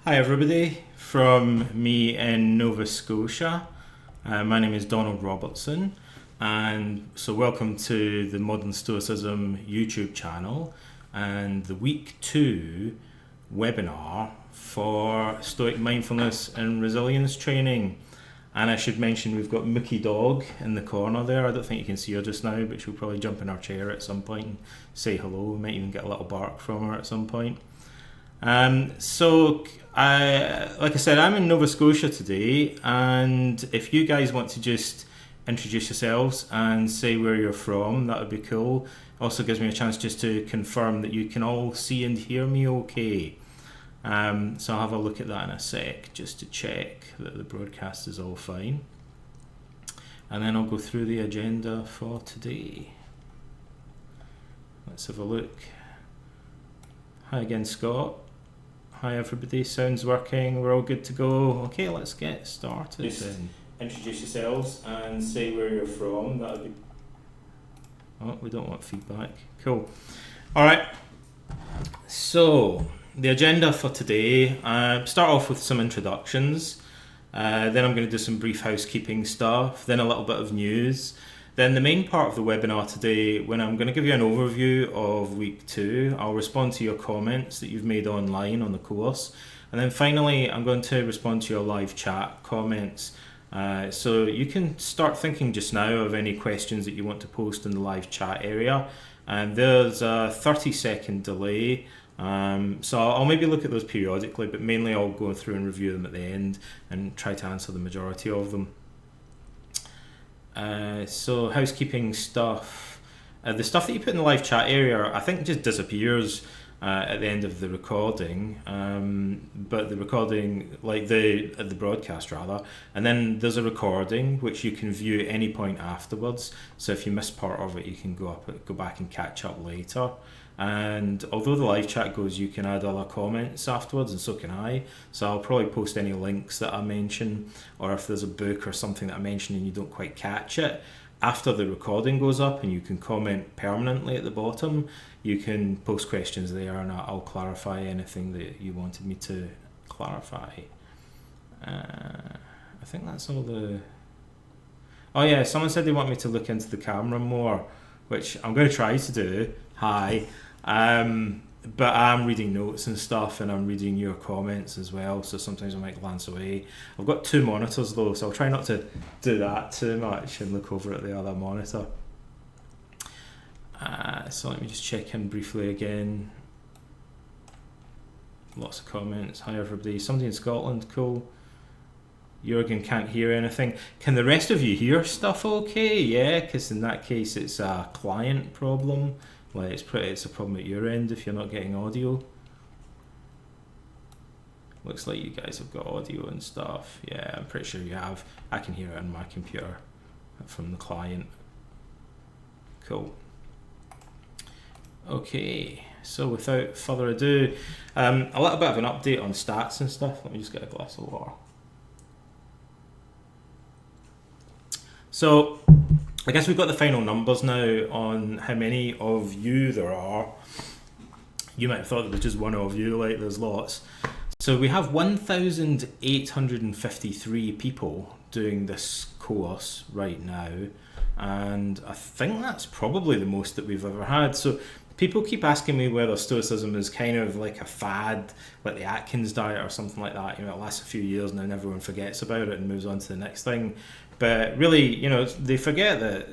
Hi everybody, from me in Nova Scotia. My name is Donald Robertson, and so welcome to the Modern Stoicism YouTube channel and the week 2 webinar for Stoic Mindfulness and Resilience training. And I should mention we've got Mookie Dog in the corner there. I don't think you can see her just now, but she'll probably jump in her chair at some point and say hello. We might even get a little bark from her at some point. Like I said, I'm in Nova Scotia today, and if you guys want to just introduce yourselves and say where you're from, that would be cool. Also gives me a chance just to confirm that you can all see and hear me okay. So I'll have a look at that in a sec, just to check that the broadcast is all fine. And then I'll go through the agenda for today. Let's have a look. Hi again, Scott. Hi everybody, sound's working, we're all good to go. Okay, let's get started then. Introduce yourselves and say where you're from. That would be... Oh, we don't want feedback. Cool. Alright, so the agenda for today, start off with some introductions, then I'm going to do some brief housekeeping stuff, then a little bit of news. Then the main part of the webinar today, when I'm going to give you an overview of week 2, I'll respond to your comments that you've made online on the course. And then finally, I'm going to respond to your live chat comments. So you can start thinking just now of any questions that you want to post in the live chat area. And there's a 30-second delay. So I'll maybe look at those periodically, but mainly I'll go through and review them at the end and try to answer the majority of them. So housekeeping stuff, the stuff that you put in the live chat area I think just disappears at the end of the recording, but the recording, like the broadcast rather, and then there's a recording which you can view at any point afterwards, so if you miss part of it you can go back and catch up later. And although the live chat goes, you can add other comments afterwards, and so can I. So I'll probably post any links that I mention, or if there's a book or something that I mention and you don't quite catch it, after the recording goes up, and you can comment permanently at the bottom. You can post questions there and I'll clarify anything that you wanted me to clarify. I think that's all the... Oh yeah, someone said they want me to look into the camera more, which I'm going to try to do. Hi. But I'm reading notes and stuff, and I'm reading your comments as well, so sometimes I might glance away. I've got 2 monitors though, so I'll try not to do that too much and look over at the other monitor. So let me just check in briefly again. Lots of comments. Hi everybody. Somebody in Scotland, cool. Jürgen can't hear anything. Can the rest of you hear stuff okay? Yeah, because in that case it's a client problem. Like it's a problem at your end if you're not getting audio. Looks like you guys have got audio and stuff. Yeah, I'm pretty sure you have. I can hear it on my computer from the client. Cool. Okay, so without further ado, a little bit of an update on stats and stuff. Let me just get a glass of water. So I guess we've got the final numbers now on how many of you there are. You might have thought there was just one of you, like there's lots. So we have 1,853 people doing this course right now, and I think that's probably the most that we've ever had. So people keep asking me whether Stoicism is kind of like a fad, like the Atkins diet or something like that. You know, it lasts a few years and then everyone forgets about it and moves on to the next thing. But really, you know, they forget that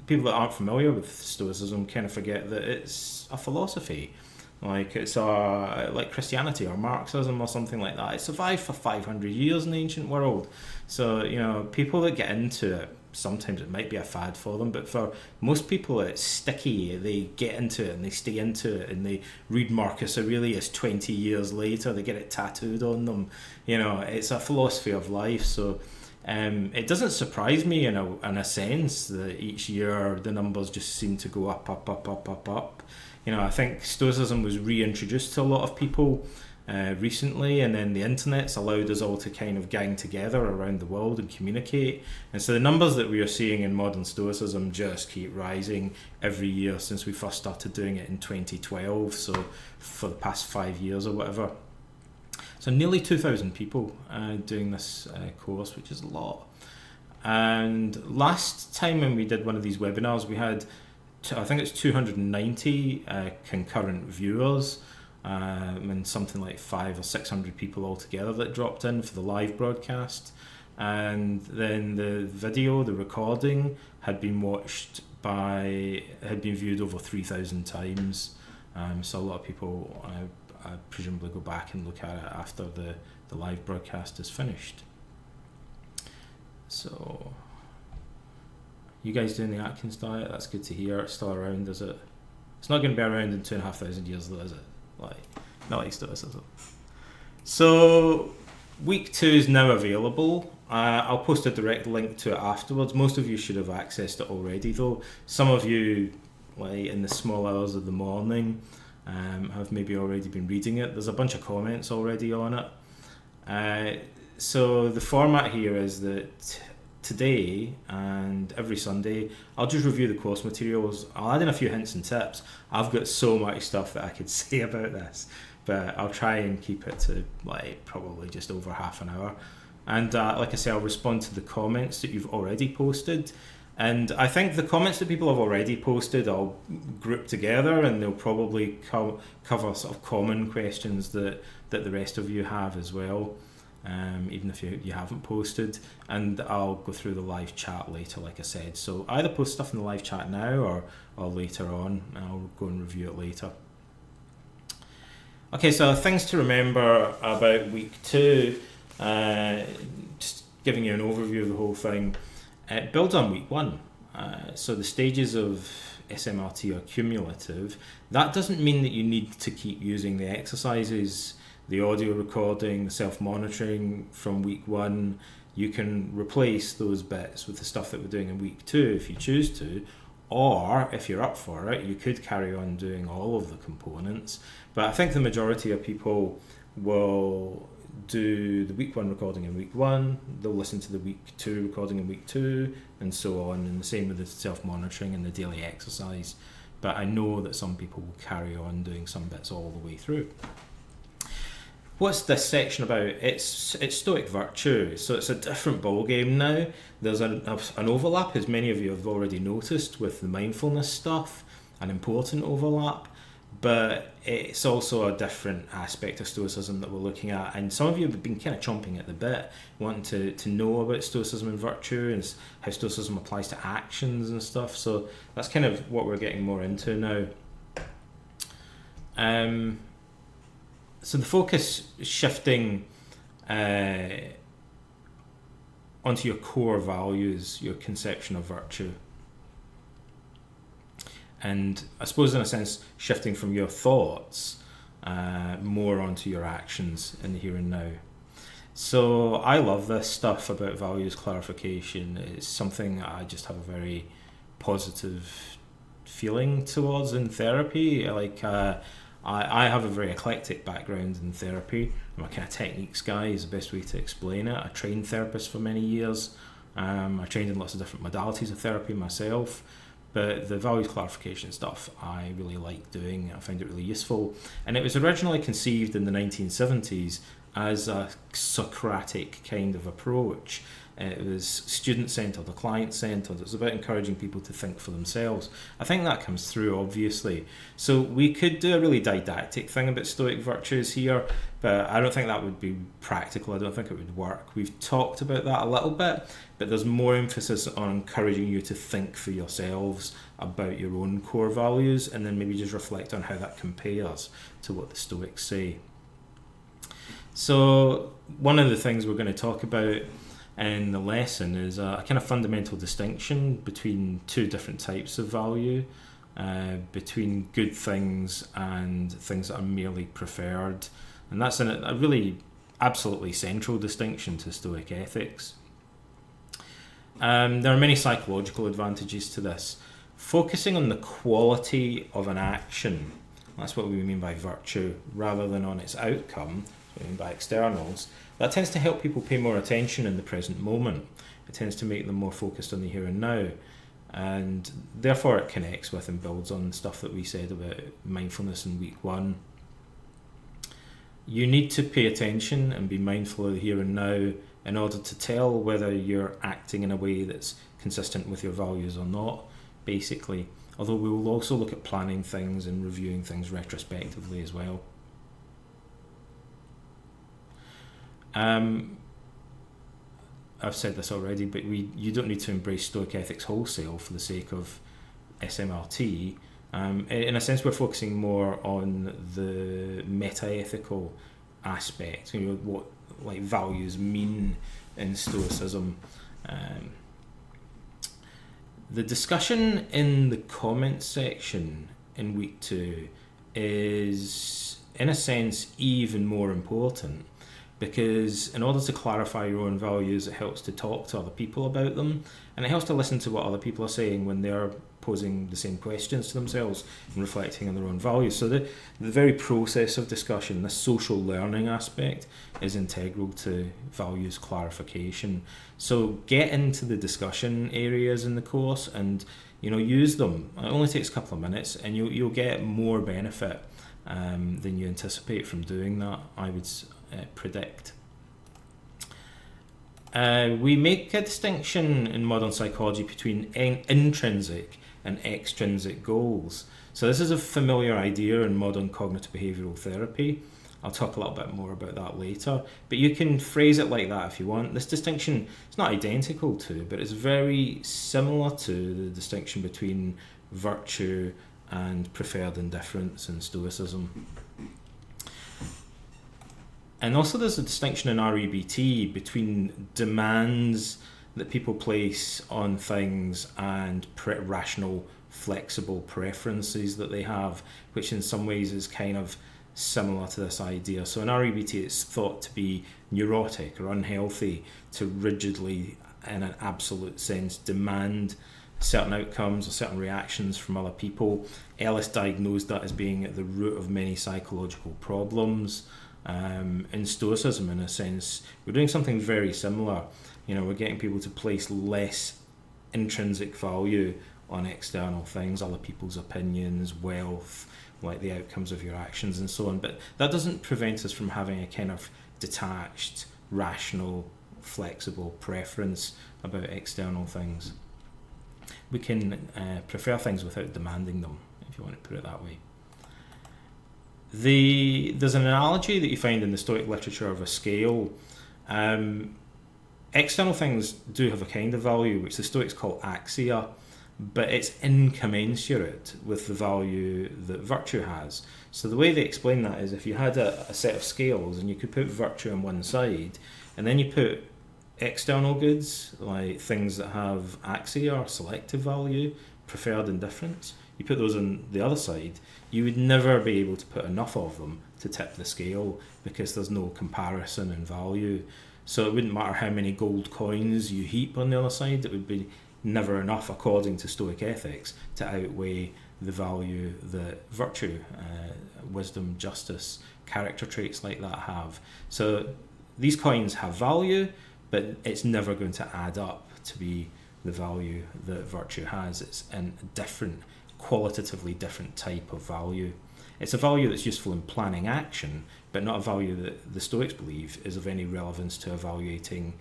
people that aren't familiar with Stoicism kind of forget that it's a philosophy. Like it's like Christianity or Marxism or something like that. It survived for 500 years in the ancient world. So, you know, people that get into it, sometimes it might be a fad for them, but for most people it's sticky. They get into it and they stay into it, and they read Marcus Aurelius 20 years later, they get it tattooed on them. You know, it's a philosophy of life. So it doesn't surprise me in a sense that each year the numbers just seem to go up. You know, I think Stoicism was reintroduced to a lot of people recently, and then the internet's allowed us all to kind of gang together around the world and communicate. And so the numbers that we are seeing in modern Stoicism just keep rising every year since we first started doing it in 2012, so for the past 5 years or whatever. So nearly 2,000 people doing this course, which is a lot. And last time when we did one of these webinars, we had, I think it's 290 concurrent viewers, and something like 500 or 600 people altogether that dropped in for the live broadcast. And then the video, the recording, had been viewed over 3,000 times. So a lot of people presumably go back and look at it after the live broadcast is finished. So, you guys doing the Atkins diet? That's good to hear. It's still around, is it? It's not going to be around in 2,500 years, though, is it? Not like Stoicism. So, week 2 is now available. I'll post a direct link to it afterwards. Most of you should have accessed it already, though. Some of you, in the small hours of the morning, have maybe already been reading it. There's a bunch of comments already on it. So the format here is that today and every Sunday I'll just review the course materials. I'll add in a few hints and tips. I've got so much stuff that I could say about this, but I'll try and keep it to probably just over half an hour. And like I say, I'll respond to the comments that you've already posted. And I think the comments that people have already posted I'll group together, and they'll probably cover sort of common questions that the rest of you have as well. Even if you haven't posted, and I'll go through the live chat later, like I said. So either post stuff in the live chat now or later on, and I'll go and review it later. Okay, so things to remember about week 2, just giving you an overview of the whole thing. It builds on week 1. So the stages of SMRT are cumulative. That doesn't mean that you need to keep using the exercises, the audio recording, the self-monitoring from week 1. You can replace those bits with the stuff that we're doing in week 2 if you choose to, or if you're up for it, you could carry on doing all of the components. But I think the majority of people will do the week 1 recording in week 1, they'll listen to the week 2 recording in week 2, and so on, and the same with the self-monitoring and the daily exercise. But I know that some people will carry on doing some bits all the way through. What's this section about? It's Stoic virtue, so it's a different ballgame now. There's an overlap, as many of you have already noticed, with the mindfulness stuff, an important overlap, but it's also a different aspect of Stoicism that we're looking at. And some of you have been kind of chomping at the bit, wanting to know about Stoicism and virtue and how Stoicism applies to actions and stuff. So that's kind of what we're getting more into now. So the focus is shifting onto your core values, your conception of virtue. And I suppose in a sense, shifting from your thoughts more onto your actions in the here and now. So I love this stuff about values clarification. It's something I just have a very positive feeling towards in therapy. I have a very eclectic background in therapy. I'm a kind of techniques guy is the best way to explain it. I trained therapists for many years. I trained in lots of different modalities of therapy myself. But the values clarification stuff I really like doing. I find it really useful. And it was originally conceived in the 1970s as a Socratic kind of approach. It was student-centred or client-centred. It was about encouraging people to think for themselves. I think that comes through, obviously. So we could do a really didactic thing about Stoic virtues here, but I don't think that would be practical. I don't think it would work. We've talked about that a little bit, but there's more emphasis on encouraging you to think for yourselves about your own core values, and then maybe just reflect on how that compares to what the Stoics say. So one of the things we're going to talk about in the lesson is a kind of fundamental distinction between two different types of value, between good things and things that are merely preferred. And that's a really absolutely central distinction to Stoic ethics. There are many psychological advantages to this. Focusing on the quality of an action, that's what we mean by virtue, rather than on its outcome, what we mean by externals, that tends to help people pay more attention in the present moment. It tends to make them more focused on the here and now. And therefore it connects with and builds on stuff that we said about mindfulness in week 1. you need to pay attention and be mindful of the here and now in order to tell whether you're acting in a way that's consistent with your values or not, basically. Although we will also look at planning things and reviewing things retrospectively as well. I've said this already, but you don't need to embrace Stoic ethics wholesale for the sake of SMRT. In a sense, we're focusing more on the meta-ethical aspect, what like values mean in Stoicism. The discussion in the comments section in week 2 is, in a sense, even more important, because in order to clarify your own values, it helps to talk to other people about them, and it helps to listen to what other people are saying when they're posing the same questions to themselves and reflecting on their own values. So the very process of discussion, this social learning aspect, is integral to values clarification. So get into the discussion areas in the course and use them. It only takes a couple of minutes, and you'll get more benefit than you anticipate from doing that, I would predict. We make a distinction in modern psychology between intrinsic and extrinsic goals. So this is a familiar idea in modern cognitive behavioural therapy. I'll talk a little bit more about that later, but you can phrase it like that if you want. This distinction is not identical to, but it's very similar to the distinction between virtue and preferred indifference in Stoicism. And also there's a distinction in REBT between demands that people place on things and rational, flexible preferences that they have, which in some ways is kind of similar to this idea. So in REBT it's thought to be neurotic or unhealthy to rigidly, in an absolute sense, demand certain outcomes or certain reactions from other people. Ellis diagnosed that as being at the root of many psychological problems. In Stoicism, in a sense, we're doing something very similar. We're getting people to place less intrinsic value on external things, other people's opinions, wealth, like the outcomes of your actions and so on. But that doesn't prevent us from having a kind of detached, rational, flexible preference about external things. We can prefer things without demanding them, if you want to put it that way. There's an analogy that you find in the Stoic literature of a scale. External things do have a kind of value, which the Stoics call axia, but it's incommensurate with the value that virtue has. So the way they explain that is if you had a set of scales and you could put virtue on one side, and then you put external goods, like things that have axia or selective value, preferred indifference, you put those on the other side, you would never be able to put enough of them to tip the scale because there's no comparison in value. So it wouldn't matter how many gold coins you heap on the other side, it would be never enough, according to Stoic ethics, to outweigh the value that virtue, wisdom, justice, character traits like that have. So these coins have value, but it's never going to add up to be the value that virtue has. It's a different, qualitatively different type of value. It's a value that's useful in planning action, but not a value that the Stoics believe is of any relevance to evaluating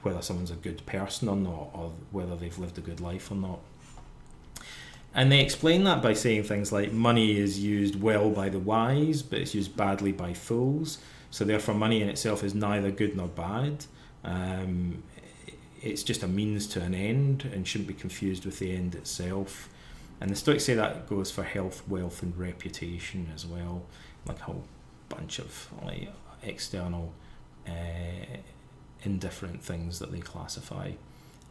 whether someone's a good person or not, or whether they've lived a good life or not. And they explain that by saying things like money is used well by the wise, but it's used badly by fools. So therefore money in itself is neither good nor bad. It's just a means to an end and shouldn't be confused with the end itself. And the Stoics say that goes for health, wealth and reputation as well, like a whole bunch of like external indifferent things that they classify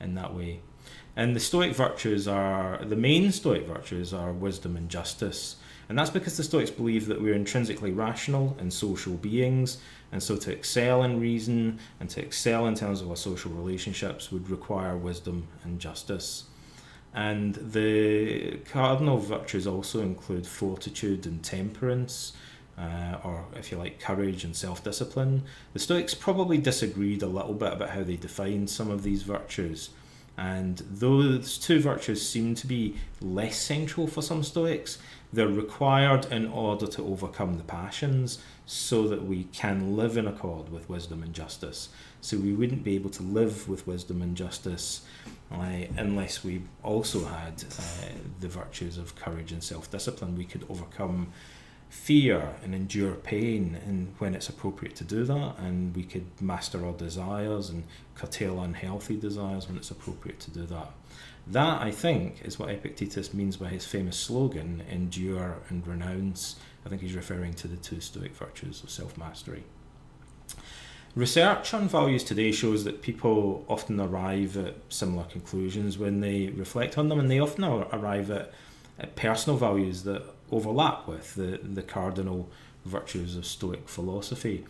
in that way. And the main Stoic virtues are wisdom and justice. And that's because the Stoics believe that we're intrinsically rational and social beings, and so to excel in reason and to excel in terms of our social relationships would require wisdom and justice. And the cardinal virtues also include fortitude and temperance, or if you like, courage and self-discipline. The Stoics probably disagreed a little bit about how they defined some of these virtues, And those two virtues seem to be less central for some Stoics. They're required in order to overcome the passions so that we can live in accord with wisdom and justice. So we wouldn't be able to live with wisdom and justice unless we also had the virtues of courage and self-discipline. We could overcome fear and endure pain and when it's appropriate to do that, and we could master our desires and curtail unhealthy desires when it's appropriate to do that. That, I think, is what Epictetus means by his famous slogan, endure and renounce. I think he's referring to the two Stoic virtues of self-mastery. Research on values today shows that people often arrive at similar conclusions when they reflect on them, and they often arrive at personal values that overlap with the cardinal virtues of Stoic philosophy.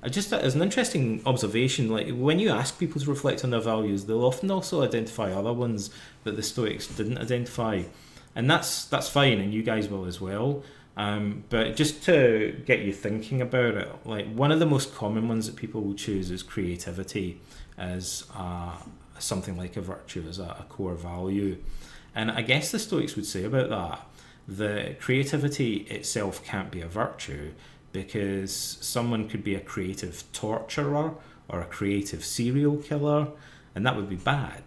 Just as an interesting observation, like when you ask people to reflect on their values, they'll often also identify other ones that the Stoics didn't identify, and that's fine, and you guys will as well. But just to get you thinking about it, like one of the most common ones that people will choose is creativity as something like a virtue, as a core value. And I guess the Stoics would say about that, the creativity itself can't be a virtue, because someone could be a creative torturer or a creative serial killer, and that would be bad.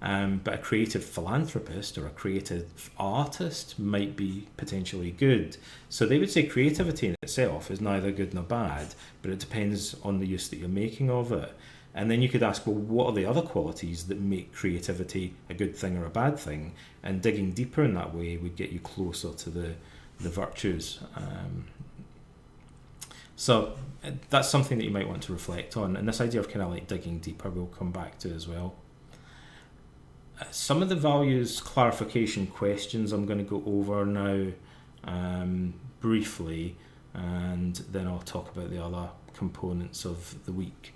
But a creative philanthropist or a creative artist might be potentially good. So they would say creativity in itself is neither good nor bad, but it depends on the use that you're making of it. And then you could ask, well, what are the other qualities that make creativity a good thing or a bad thing? And digging deeper in that way would get you closer to the virtues. So that's something that you might want to reflect on. And this idea of kind of like digging deeper we'll come back to as well. Some of the values clarification questions I'm going to go over now briefly, and then I'll talk about the other components of the week.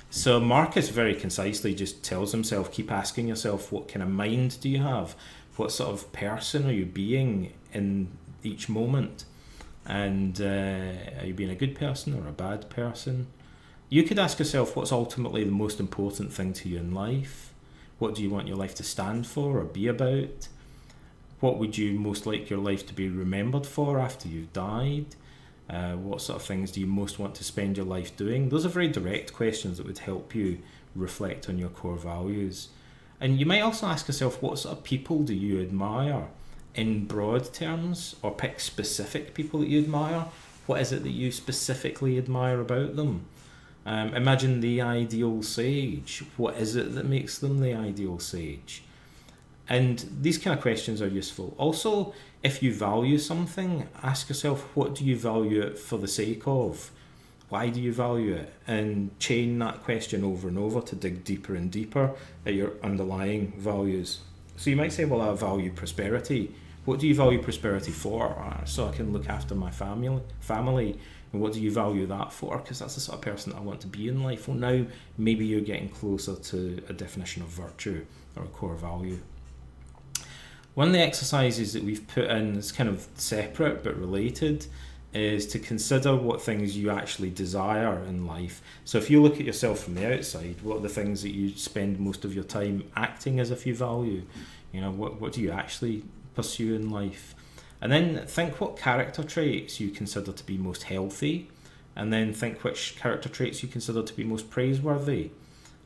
So Marcus very concisely just tells himself, keep asking yourself, what kind of mind do you have? What sort of person are you being in each moment? And are you being a good person or a bad person? You could ask yourself, what's ultimately the most important thing to you in life? What do you want your life to stand for or be about? What would you most like your life to be remembered for after you've died? What sort of things do you most want to spend your life doing? Those are very direct questions that would help you reflect on your core values. And you might also ask yourself, what sort of people do you admire in broad terms, or pick specific people that you admire? What is it that you specifically admire about them? Imagine the ideal sage. What is it that makes them the ideal sage? And these kind of questions are useful. Also, if you value something, ask yourself, what do you value it for the sake of? Why do you value it? And chain that question over and over to dig deeper and deeper at your underlying values. So you might say, well, I value prosperity. What do you value prosperity for? So I can look after my family. And what do you value that for? Because that's the sort of person that I want to be in life. Well, now maybe you're getting closer to a definition of virtue or a core value. One of the exercises that we've put in is kind of separate but related, is to consider what things you actually desire in life. So if you look at yourself from the outside, what are the things that you spend most of your time acting as if you value? You know, what do you actually pursue in life? And then think what character traits you consider to be most healthy, and then think which character traits you consider to be most praiseworthy.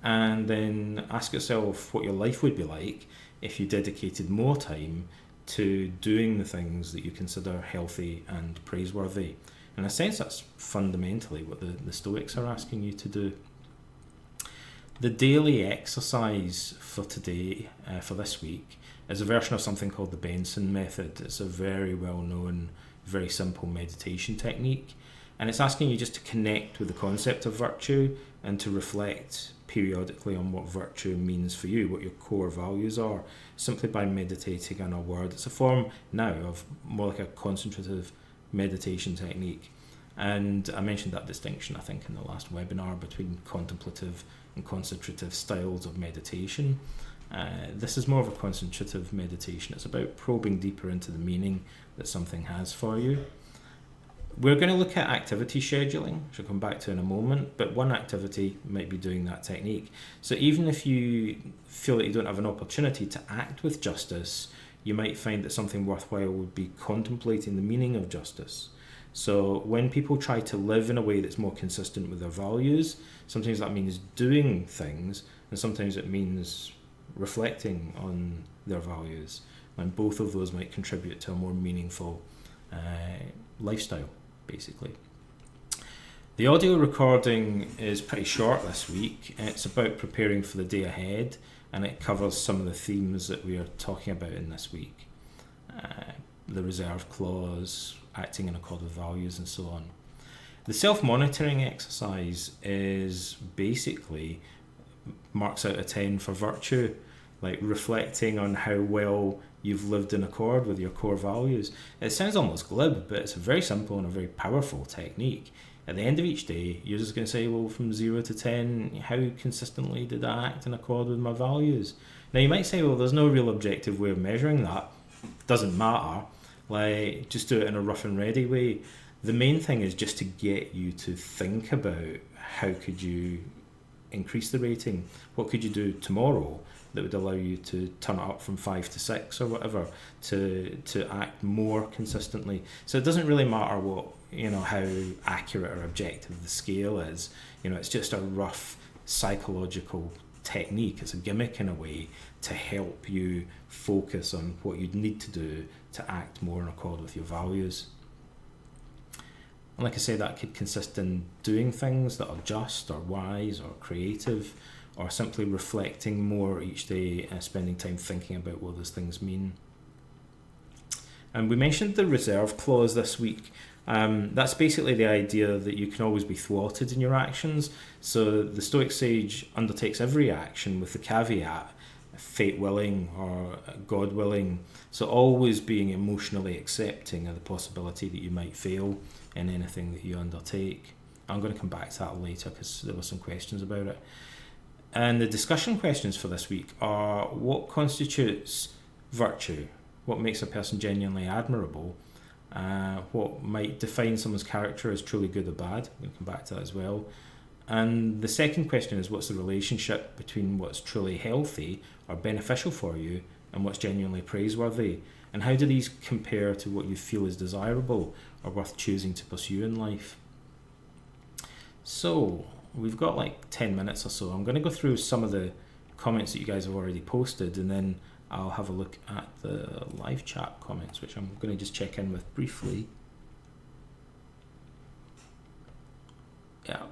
And then ask yourself what your life would be like if you dedicated more time to doing the things that you consider healthy and praiseworthy. In a sense, that's fundamentally what the Stoics are asking you to do. The daily exercise for today, for this week, is a version of something called the Benson method. It's a very well-known, very simple meditation technique, and it's asking you just to connect with the concept of virtue and to reflect periodically on what virtue means for you, what your core values are, simply by meditating on a word. It's a form now of more like a concentrative meditation technique. And I mentioned that distinction, I think, in the last webinar between contemplative and concentrative styles of meditation. This is more of a concentrative meditation. It's about probing deeper into the meaning that something has for you. we're going to look at activity scheduling, which I'll come back to in a moment, but one activity might be doing that technique. So even if you feel that you don't have an opportunity to act with justice, you might find that something worthwhile would be contemplating the meaning of justice. So when people try to live in a way that's more consistent with their values, sometimes that means doing things, and sometimes it means reflecting on their values. And both of those might contribute to a more meaningful lifestyle, basically. The audio recording is pretty short this week. It's about preparing for the day ahead, and it covers some of the themes that we are talking about in this week. The reserve clause, acting in accord with values, and so on. The self-monitoring exercise is basically marks out of 10 for virtue, like reflecting on how well you've lived in accord with your core values. It sounds almost glib, but it's a very simple and a very powerful technique. At the end of each day, you're just going to say, well, from 0 to 10, how consistently did I act in accord with my values? Now, you might say, well, there's no real objective way of measuring that. Doesn't matter. Like, just do it in a rough and ready way. The main thing is just to get you to think about how could you increase the rating. What could you do tomorrow that would allow you to turn it up from 5 to 6 or whatever, to act more consistently. So it doesn't really matter what, how accurate or objective the scale is. It's just a rough psychological technique. It's a gimmick in a way to help you focus on what you'd need to do to act more in accord with your values. And like I say, that could consist in doing things that are just or wise or creative, or simply reflecting more each day and spending time thinking about what those things mean. And we mentioned the reserve clause this week. That's basically the idea that you can always be thwarted in your actions. So the Stoic sage undertakes every action with the caveat, fate willing or God willing. So always being emotionally accepting of the possibility that you might fail in anything that you undertake. I'm going to come back to that later because there were some questions about it. And the discussion questions for this week are: what constitutes virtue? What makes a person genuinely admirable? What might define someone's character as truly good or bad? I'm going to come back to that as well. And the second question is: what's the relationship between what's truly healthy or beneficial for you and what's genuinely praiseworthy? And how do these compare to what you feel is desirable or worth choosing to pursue in life? So we've got like 10 minutes or so. I'm going to go through some of the comments that you guys have already posted, and then I'll have a look at the live chat comments, which I'm going to just check in with briefly. Yeah.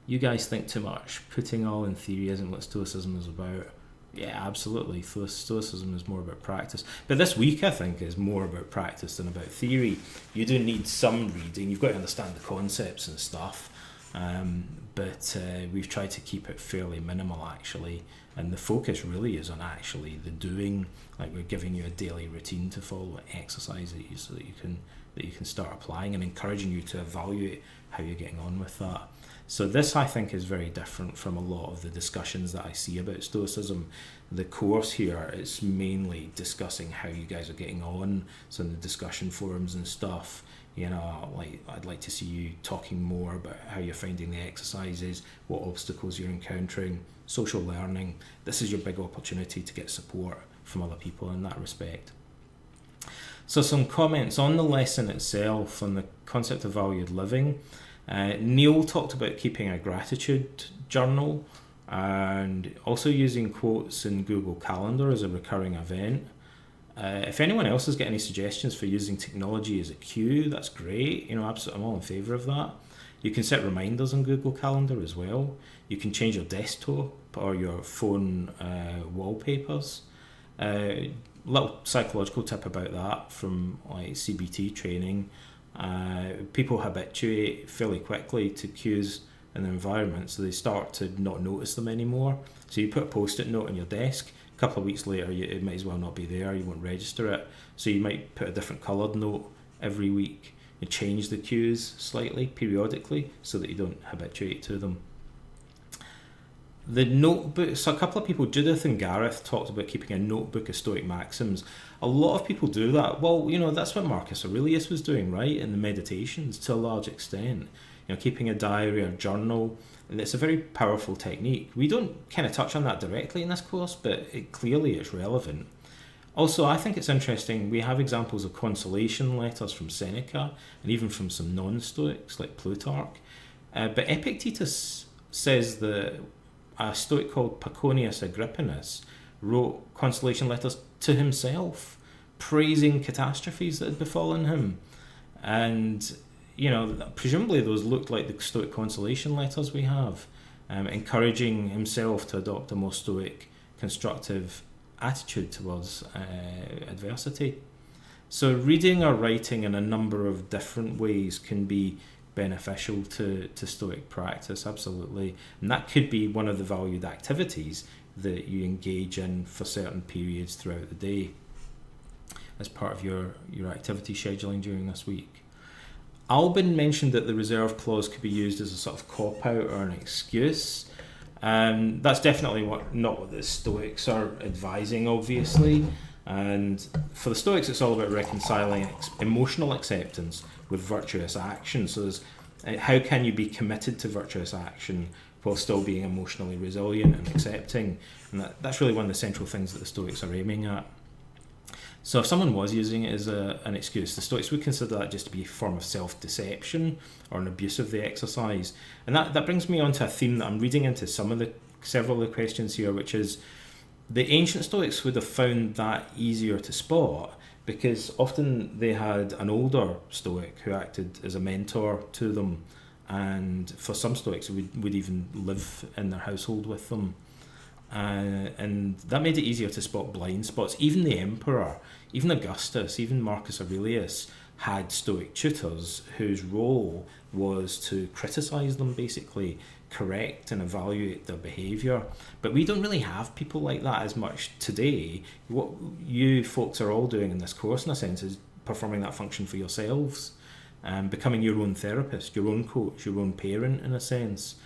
You guys think too much. Putting all in theory isn't what Stoicism is about. Yeah, absolutely. Stoicism is more about practice. But this week, I think, is more about practice than about theory. You do need some reading. You've got to understand the concepts and stuff. But we've tried to keep it fairly minimal, actually. And the focus really is on actually the doing. Like, we're giving you a daily routine to follow, exercise it so that you can start applying, and encouraging you to evaluate how you're getting on with that. So this, I think, is very different from a lot of the discussions that I see about Stoicism. The course here is mainly discussing how you guys are getting on, so in the discussion forums and stuff. I'd like to see you talking more about how you're finding the exercises, what obstacles you're encountering, social learning. This is your big opportunity to get support from other people in that respect. So some comments on the lesson itself, on the concept of valued living. Neil talked about keeping a gratitude journal and also using quotes in Google Calendar as a recurring event. If anyone else has got any suggestions for using technology as a cue, that's great. Absolutely, I'm all in favour of that. You can set reminders on Google Calendar as well. You can change your desktop or your phone wallpapers. Little psychological tip about that from like CBT training. People habituate fairly quickly to cues in the environment, so they start to not notice them anymore. So you put a post-it note on your desk. A couple of weeks later, it might as well not be there. You won't register it. So you might put a different coloured note every week. You change the cues slightly periodically so that you don't habituate to them. The notebooks, a couple of people, Judith and Gareth, talked about keeping a notebook of Stoic maxims. A lot of people do that. Well, that's what Marcus Aurelius was doing, right, in the Meditations to a large extent. Keeping a diary or journal, and it's a very powerful technique. We don't kind of touch on that directly in this course, but clearly it's relevant. Also, I think it's interesting, we have examples of consolation letters from Seneca, and even from some non-Stoics like Plutarch. But Epictetus says that a Stoic called Paconius Agrippinus wrote consolation letters to himself, praising catastrophes that had befallen him. And, presumably those looked like the Stoic consolation letters we have, encouraging himself to adopt a more Stoic, constructive attitude towards adversity. So reading or writing in a number of different ways can be beneficial to Stoic practice, absolutely. And that could be one of the valued activities that you engage in for certain periods throughout the day as part of your activity scheduling during this week. Albin mentioned that the reserve clause could be used as a sort of cop-out or an excuse. That's definitely not what the Stoics are advising, obviously. And for the Stoics, it's all about reconciling emotional acceptance with virtuous action. So how can you be committed to virtuous action while still being emotionally resilient and accepting? And that's really one of the central things that the Stoics are aiming at. So if someone was using it as an excuse, the Stoics would consider that just to be a form of self-deception or an abuse of the exercise. And that brings me on to a theme that I'm reading into several of the questions here, which is the ancient Stoics would have found that easier to spot because often they had an older Stoic who acted as a mentor to them, and for some Stoics would even live in their household with them. And that made it easier to spot blind spots. Even the emperor, even Augustus, even Marcus Aurelius had Stoic tutors whose role was to criticise them, basically correct and evaluate their behaviour. But we don't really have people like that as much today. What you folks are all doing in this course, in a sense, is performing that function for yourselves, becoming your own therapist, your own coach, your own parent, in a sense.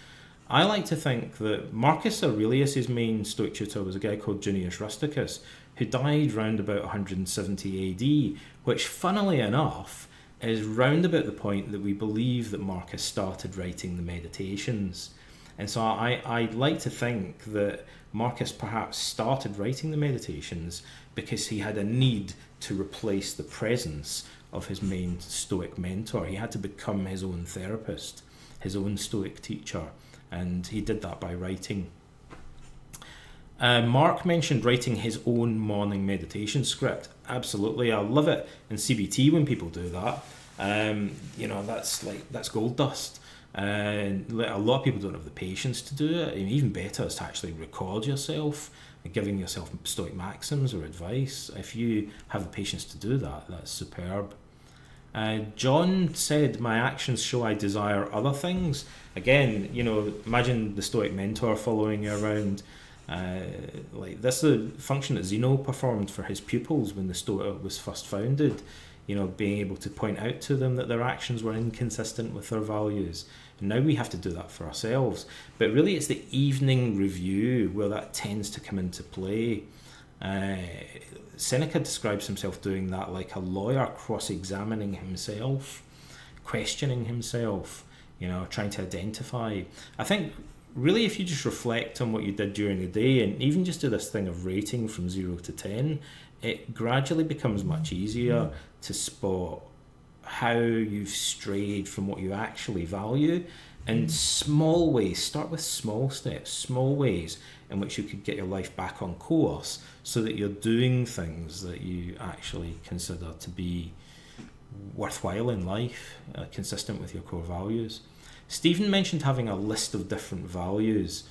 I like to think that Marcus Aurelius' main Stoic tutor was a guy called Junius Rusticus, who died round about 170 AD, which, funnily enough, is round about the point that we believe that Marcus started writing the Meditations. And so I like to think that Marcus perhaps started writing the Meditations because he had a need to replace the presence of his main Stoic mentor. He had to become his own therapist, his own Stoic teacher, and he did that by writing. Mark mentioned writing his own morning meditation script. Absolutely, I love it in CBT when people do that. That's gold dust. A lot of people don't have the patience to do it. And even better is to actually record yourself, giving yourself Stoic maxims or advice. If you have the patience to do that, that's superb. John said, my actions show I desire other things. Again, imagine the Stoic mentor following you around. This is a function that Zeno performed for his pupils when the Stoa was first founded. Being able to point out to them that their actions were inconsistent with their values. And now we have to do that for ourselves. But really it's the evening review where that tends to come into play. Seneca describes himself doing that like a lawyer, cross-examining himself, questioning himself, trying to identify. I think really if you just reflect on what you did during the day and even just do this thing of rating from 0 to 10, it gradually becomes much easier to spot how you've strayed from what you actually value in small ways. Start with small steps, small ways in which you could get your life back on course so that you're doing things that you actually consider to be worthwhile in life, consistent with your core values. Stephen mentioned having a list of different values.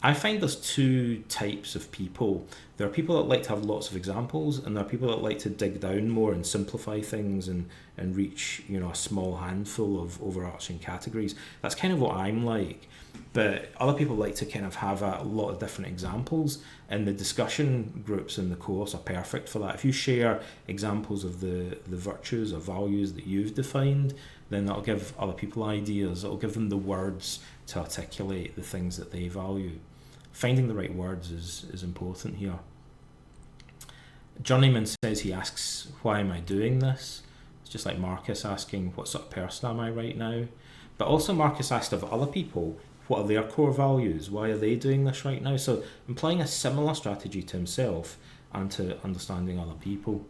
I find there's two types of people. There are people that like to have lots of examples, and there are people that like to dig down more and simplify things and reach a small handful of overarching categories. That's kind of what I'm like. But other people like to kind of have a lot of different examples, and the discussion groups in the course are perfect for that. If you share examples of the virtues or values that you've defined, then that'll give other people ideas. It'll give them the words to articulate the things that they value. finding the right words is important here. Journeyman says he asks, why am I doing this? It's just like Marcus asking, what sort of person am I right now? But also Marcus asked of other people, what are their core values? Why are they doing this right now? So employing a similar strategy to himself and to understanding other people.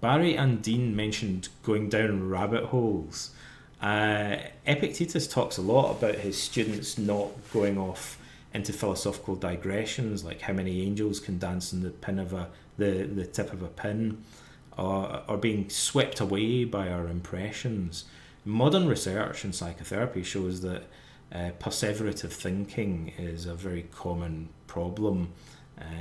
Barry and Dean mentioned going down rabbit holes. Epictetus talks a lot about his students not going off into philosophical digressions, like how many angels can dance in the tip of a pin, or being swept away by our impressions. Modern research in psychotherapy shows that perseverative thinking is a very common problem.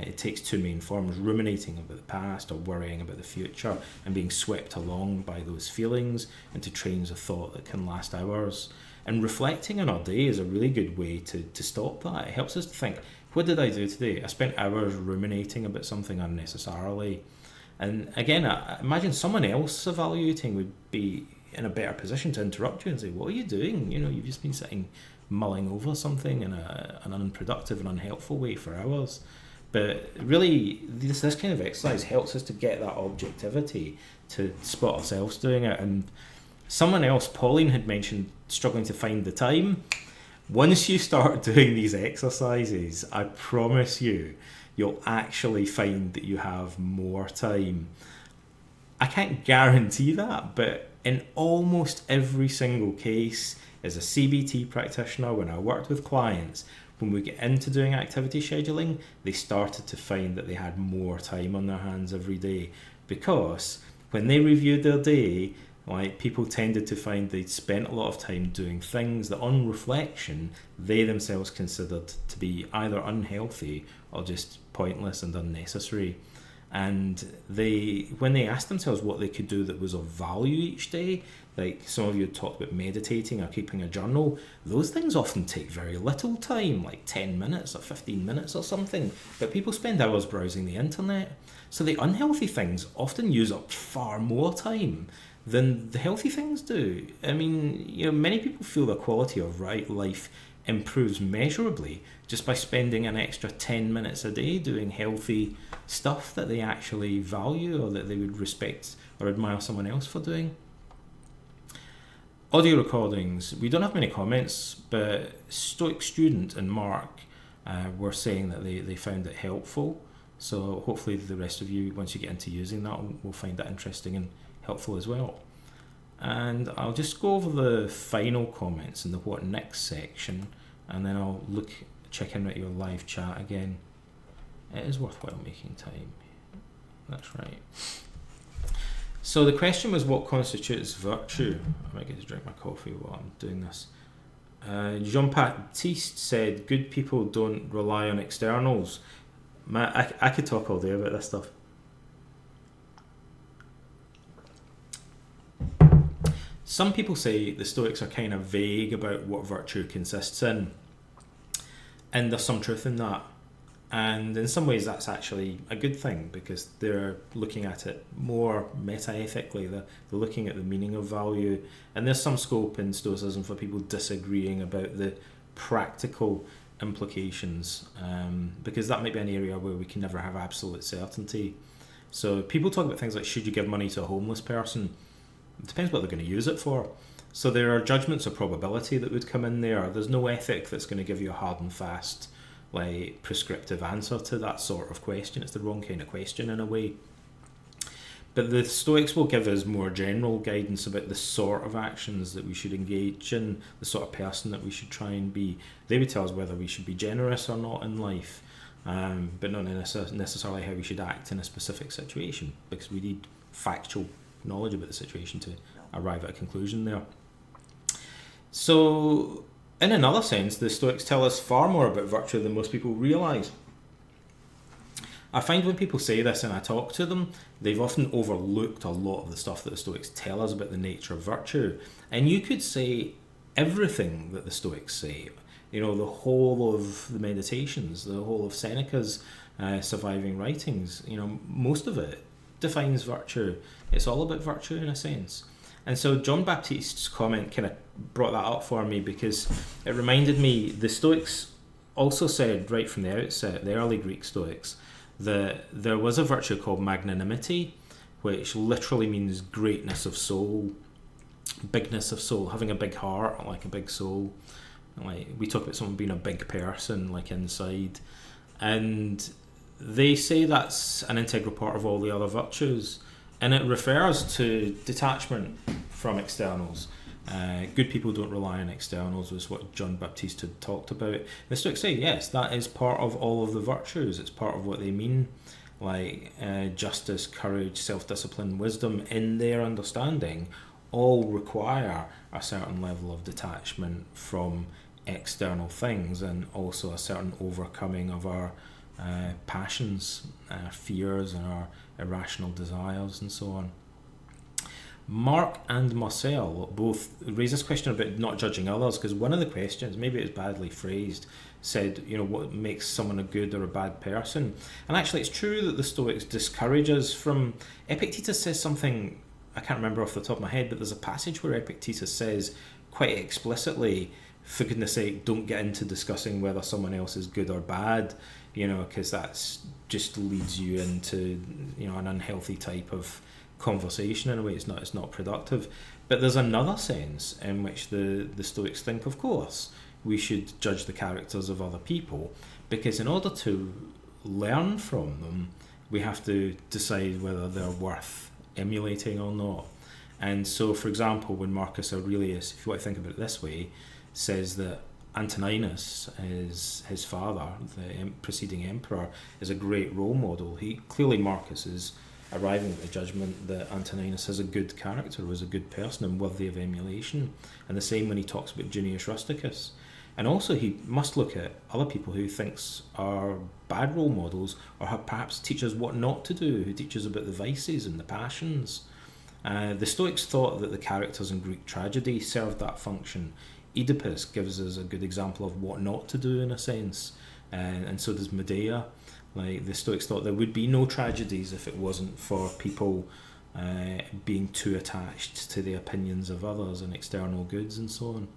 It takes two main forms: ruminating about the past or worrying about the future, and being swept along by those feelings into trains of thought that can last hours. And reflecting on our day is a really good way to stop that. It helps us to think, what did I do today? I spent hours ruminating about something unnecessarily. And again, I imagine someone else evaluating would be in a better position to interrupt you and say, what are you doing? You've just been sitting mulling over something in an unproductive and unhelpful way for hours. But really, this kind of exercise helps us to get that objectivity, to spot ourselves doing it. And someone else, Pauline, had mentioned struggling to find the time. Once you start doing these exercises, I promise you'll actually find that you have more time. I can't guarantee that, but in almost every single case, as a CBT practitioner, when I worked with clients, when we get into doing activity scheduling, they started to find that they had more time on their hands every day, because when they reviewed their day, like, people tended to find they'd spent a lot of time doing things that on reflection they themselves considered to be either unhealthy or just pointless and unnecessary. And when they asked themselves what they could do that was of value each day, like some of you had talked about meditating or keeping a journal, those things often take very little time, like 10 minutes or 15 minutes or something, but people spend hours browsing the internet. So the unhealthy things often use up far more time than the healthy things do. I mean, many people feel the quality of life improves measurably just by spending an extra 10 minutes a day doing healthy stuff that they actually value or that they would respect or admire someone else for doing. Audio recordings. We don't have many comments, but Stoic Student and Mark were saying that they found it helpful. So hopefully the rest of you, once you get into using that, will find that interesting and helpful as well. And I'll just go over the final comments in the what next section, and then I'll check in at your live chat again. It is worthwhile making time. That's right. So the question was, what constitutes virtue? I might get to drink my coffee while I'm doing this. Jean-Baptiste said, good people don't rely on externals. I could talk all day about this stuff. Some people say the Stoics are kind of vague about what virtue consists in, and there's some truth in that. And in some ways that's actually a good thing, because they're looking at it more meta-ethically. They're looking at the meaning of value, and there's some scope in Stoicism for people disagreeing about the practical implications, because that might be an area where we can never have absolute certainty. So people talk about things like, should you give money to a homeless person? It depends what they're going to use it for. So there are judgments of probability that would come in there. There's no ethic that's going to give you a hard and fast, like, prescriptive answer to that sort of question. It's the wrong kind of question in a way. But the Stoics will give us more general guidance about the sort of actions that we should engage in, the sort of person that we should try and be. They would tell us whether we should be generous or not in life, but not necessarily how we should act in a specific situation, because we need factual knowledge about the situation to arrive at a conclusion there. So, in another sense, the Stoics tell us far more about virtue than most people realise. I find when people say this and I talk to them, they've often overlooked a lot of the stuff that the Stoics tell us about the nature of virtue. And you could say everything that the Stoics say, the whole of the Meditations, the whole of Seneca's surviving writings, most of it defines virtue. It's all about virtue in a sense. And so John Baptiste's comment kind of brought that up for me, because it reminded me the Stoics also said right from the outset, the early Greek Stoics, that there was a virtue called magnanimity, which literally means greatness of soul, bigness of soul, having a big heart, like a big soul. Like we talk about someone being a big person, like inside, and they say that's an integral part of all the other virtues, and it refers to detachment from externals. Good people don't rely on externals, was what John Baptiste had talked about. The Stoics say, yes, that is part of all of the virtues. It's part of what they mean, like justice, courage, self-discipline, wisdom, in their understanding, all require a certain level of detachment from external things, and also a certain overcoming of our passions, fears, and our irrational desires, and so on. Mark and Marcel both raise this question about not judging others, because one of the questions, maybe it's badly phrased, said, what makes someone a good or a bad person? And actually it's true that the Stoics discourage us from... Epictetus says something, I can't remember off the top of my head, but there's a passage where Epictetus says quite explicitly, for goodness sake, don't get into discussing whether someone else is good or bad, because that's just leads you into an unhealthy type of conversation. In a way, it's not productive. But there's another sense in which the Stoics think, of course, we should judge the characters of other people, because in order to learn from them, we have to decide whether they're worth emulating or not. And so, for example, when Marcus Aurelius, if you want to think about it this way, says that Antoninus, his father, the preceding emperor, is a great role model. Marcus is arriving at the judgment that Antoninus has a good character, was a good person and worthy of emulation. And the same when he talks about Junius Rusticus. And also he must look at other people who thinks are bad role models, or perhaps teach us what not to do, who teach us about the vices and the passions. The Stoics thought that the characters in Greek tragedy served that function. Oedipus gives us a good example of what not to do, in a sense, and so does Medea. Like the Stoics thought there would be no tragedies if it wasn't for people being too attached to the opinions of others and external goods and so on.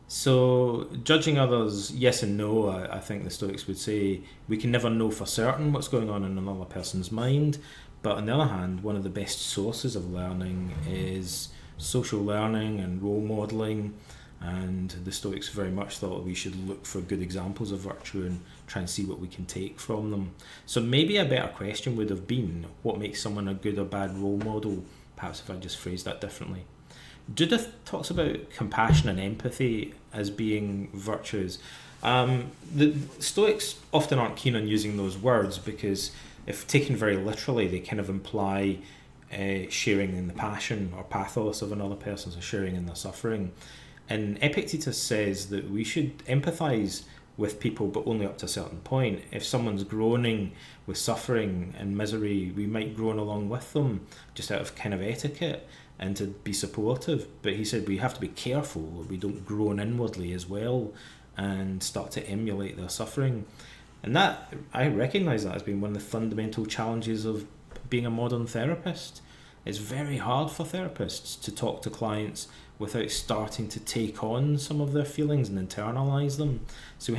So judging others, yes and no. I think the Stoics would say we can never know for certain what's going on in another person's mind, but on the other hand, one of the best sources of learning is social learning and role modelling, and the Stoics very much thought we should look for good examples of virtue and try and see what we can take from them. So maybe a better question would have been, what makes someone a good or bad role model? Perhaps if I just phrased that differently. Judith talks about compassion and empathy as being virtues. The Stoics often aren't keen on using those words, because if taken very literally, they kind of imply sharing in the passion or pathos of another person, so sharing in their suffering. And Epictetus says that we should empathise with people, but only up to a certain point. If someone's groaning with suffering and misery, we might groan along with them, just out of kind of etiquette and to be supportive. But he said we have to be careful that we don't groan inwardly as well and start to emulate their suffering. And that, I recognise that as being one of the fundamental challenges of being a modern therapist. It's very hard for therapists to talk to clients without starting to take on some of their feelings and internalise them. So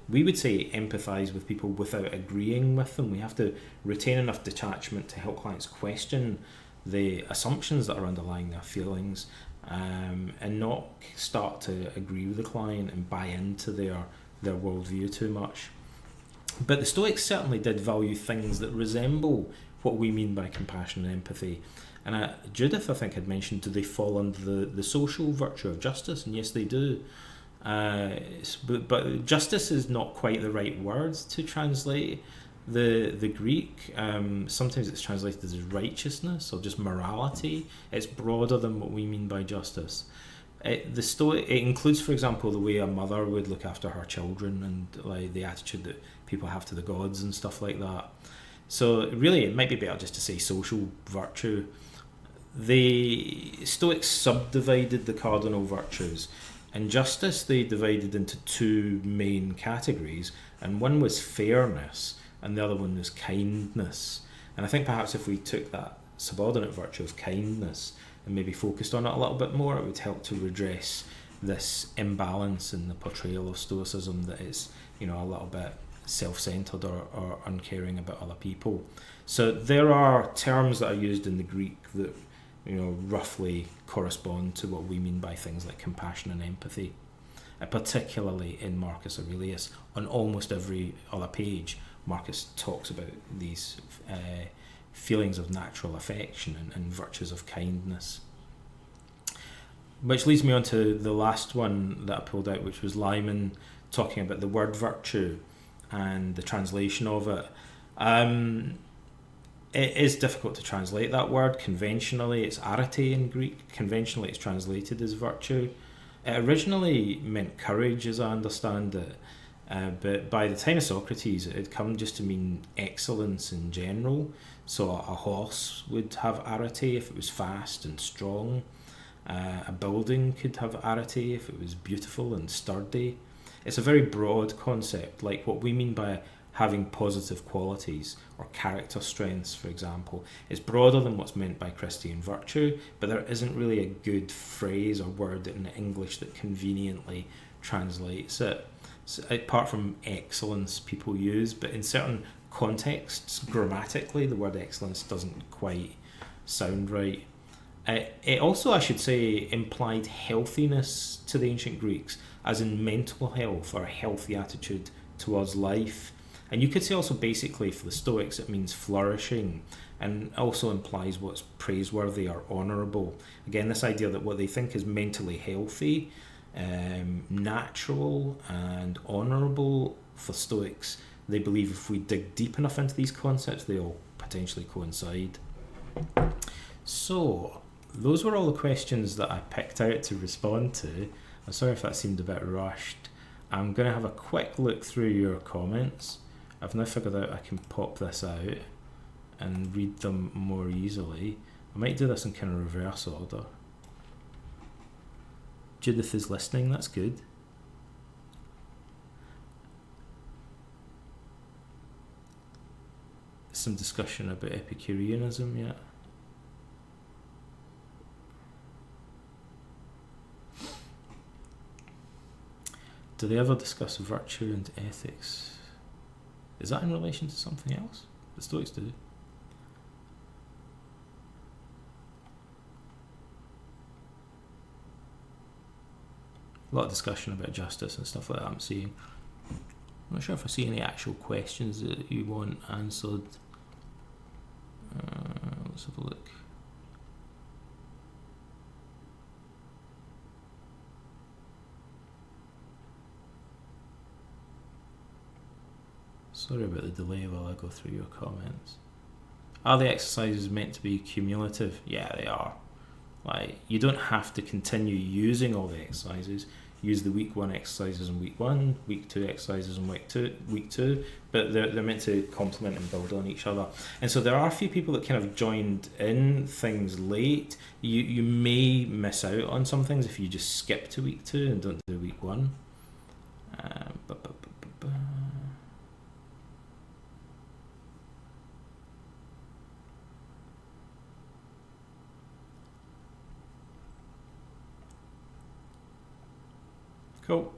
we would say empathise with people without agreeing with them. We have to retain enough detachment to help clients question the assumptions that are underlying their feelings, and not start to agree with the client and buy into their worldview too much. But the Stoics certainly did value things that resemble what we mean by compassion and empathy. And Judith, I think, had mentioned, do they fall under the social virtue of justice? And yes, they do. But justice is not quite the right word to translate the Greek. Sometimes it's translated as righteousness or just morality. It's broader than what we mean by justice. It includes, for example, the way a mother would look after her children, and like the attitude that people have to the gods and stuff like that. So really, it might be better just to say social virtue. The Stoics subdivided the cardinal virtues. And justice they divided into two main categories, and one was fairness and the other one was kindness. And I think perhaps if we took that subordinate virtue of kindness and maybe focused on it a little bit more, it would help to redress this imbalance in the portrayal of Stoicism that is, a little bit self-centered or uncaring about other people. So there are terms that are used in the Greek that, roughly correspond to what we mean by things like compassion and empathy. Particularly in Marcus Aurelius, on almost every other page, Marcus talks about these feelings of natural affection and virtues of kindness. Which leads me on to the last one that I pulled out, which was Lyman talking about the word virtue and the translation of it. It is difficult to translate that word. Conventionally, it's arete in Greek. Conventionally, it's translated as virtue. It originally meant courage, as I understand it, but by the time of Socrates, it had come just to mean excellence in general. So a horse would have arete if it was fast and strong. A building could have arete if it was beautiful and sturdy. It's a very broad concept, like what we mean by having positive qualities or character strengths, for example. It's broader than what's meant by Christian virtue, but there isn't really a good phrase or word in English that conveniently translates it. So, apart from excellence people use, but in certain contexts, grammatically, the word excellence doesn't quite sound right. It also, I should say, implied healthiness to the ancient Greeks, as in mental health or a healthy attitude towards life. And you could say also basically for the Stoics it means flourishing, and also implies what's praiseworthy or honourable. Again, this idea that what they think is mentally healthy, natural and honourable for Stoics, they believe if we dig deep enough into these concepts, they all potentially coincide. So, those were all the questions that I picked out to respond to. I'm sorry if that seemed a bit rushed. I'm going to have a quick look through your comments. I've now figured out I can pop this out and read them more easily. I might do this in kind of reverse order. Judith is listening, that's good. Some discussion about Epicureanism, yeah. Do they ever discuss virtue and ethics? Is that in relation to something else? The Stoics do. A lot of discussion about justice and stuff like that I'm seeing. I'm not sure if I see any actual questions that you want answered. Let's have a look. Sorry about the delay while I go through your comments. Are the exercises meant to be cumulative? Yeah, they are. Like, you don't have to continue using all the exercises. Use the week 1 exercises in week 1, week 2 exercises in week two, but they're meant to complement and build on each other. And so there are a few people that kind of joined in things late. You may miss out on some things if you just skip to week 2 and don't do week 1. Cool.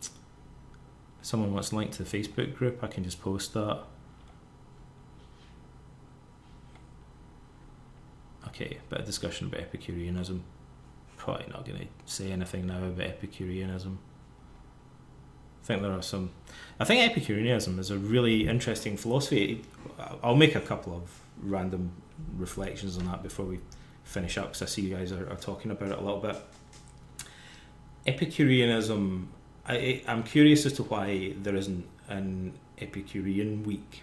If someone wants a link to the Facebook group, I can just post that. Okay, bit of discussion about Epicureanism. Probably not going to say anything now about Epicureanism. I think Epicureanism is a really interesting philosophy. I'll make a couple of random reflections on that before we finish up, because I see you guys are talking about it a little bit. Epicureanism, I'm curious as to why there isn't an Epicurean week,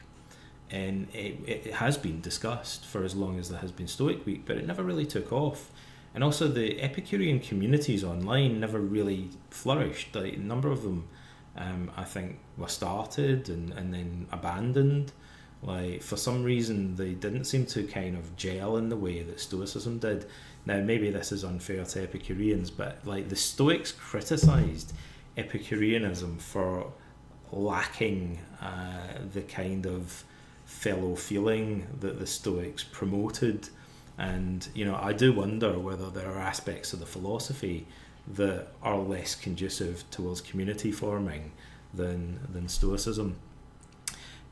and it has been discussed for as long as there has been Stoic week, but it never really took off. And also the Epicurean communities online never really flourished. A number of them I think were started and then abandoned. Like, for some reason they didn't seem to kind of gel in the way that Stoicism did. Now maybe this is unfair to Epicureans, but like the Stoics criticised Epicureanism for lacking the kind of fellow feeling that the Stoics promoted. And, I do wonder whether there are aspects of the philosophy that are less conducive towards community forming than Stoicism.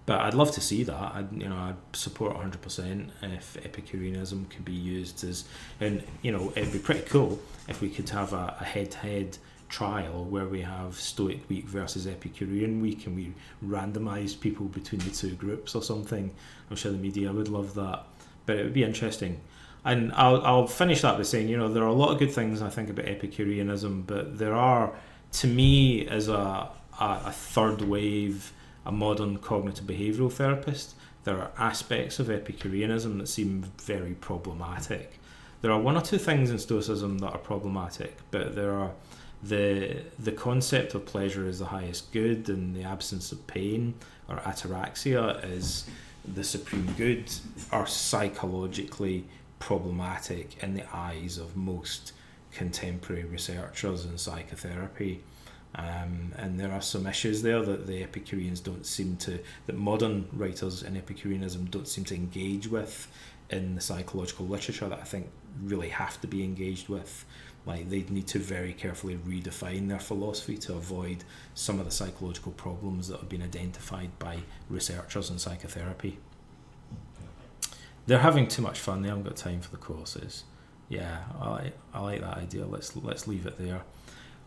But I'd love to see that. I'd support 100% if Epicureanism could be used as, and it'd be pretty cool if we could have a head-to-head trial where we have Stoic week versus Epicurean week, and we randomise people between the two groups or something. I'm sure the media would love that, but it would be interesting. And I'll finish that by saying, there are a lot of good things I think about Epicureanism, but there are, to me, as a third wave, a modern cognitive behavioural therapist, there are aspects of Epicureanism that seem very problematic. There are one or two things in Stoicism that are problematic, but there are the concept of pleasure is the highest good, and the absence of pain, or ataraxia, is the supreme good, are psychologically problematic in the eyes of most contemporary researchers in psychotherapy. And there are some issues there that the Epicureans that modern writers in Epicureanism don't seem to engage with in the psychological literature that I think really have to be engaged with. Like, they need to very carefully redefine their philosophy to avoid some of the psychological problems that have been identified by researchers in psychotherapy. They're having too much fun. They haven't got time for the courses. Yeah, I like that idea. Let's leave it there.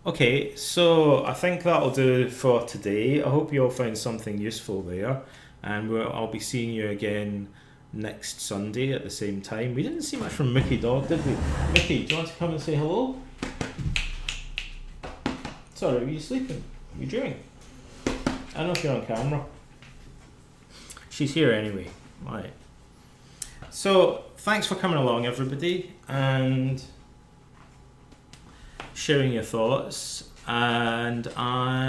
Okay, so I think that'll do for today. I hope you all found something useful there, and I'll be seeing you again next Sunday at the same time. We didn't see much from Mickey Dog, did we? Mickey, do you want to come and say hello? Sorry, were you sleeping? Were you dreaming? I don't know if you're on camera. She's here anyway. Right. So, thanks for coming along, everybody, and sharing your thoughts. And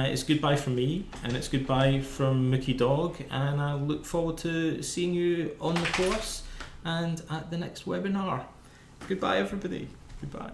it's goodbye from me, and it's goodbye from Mickey Dog, and I look forward to seeing you on the course and at the next webinar. Goodbye, everybody. Goodbye.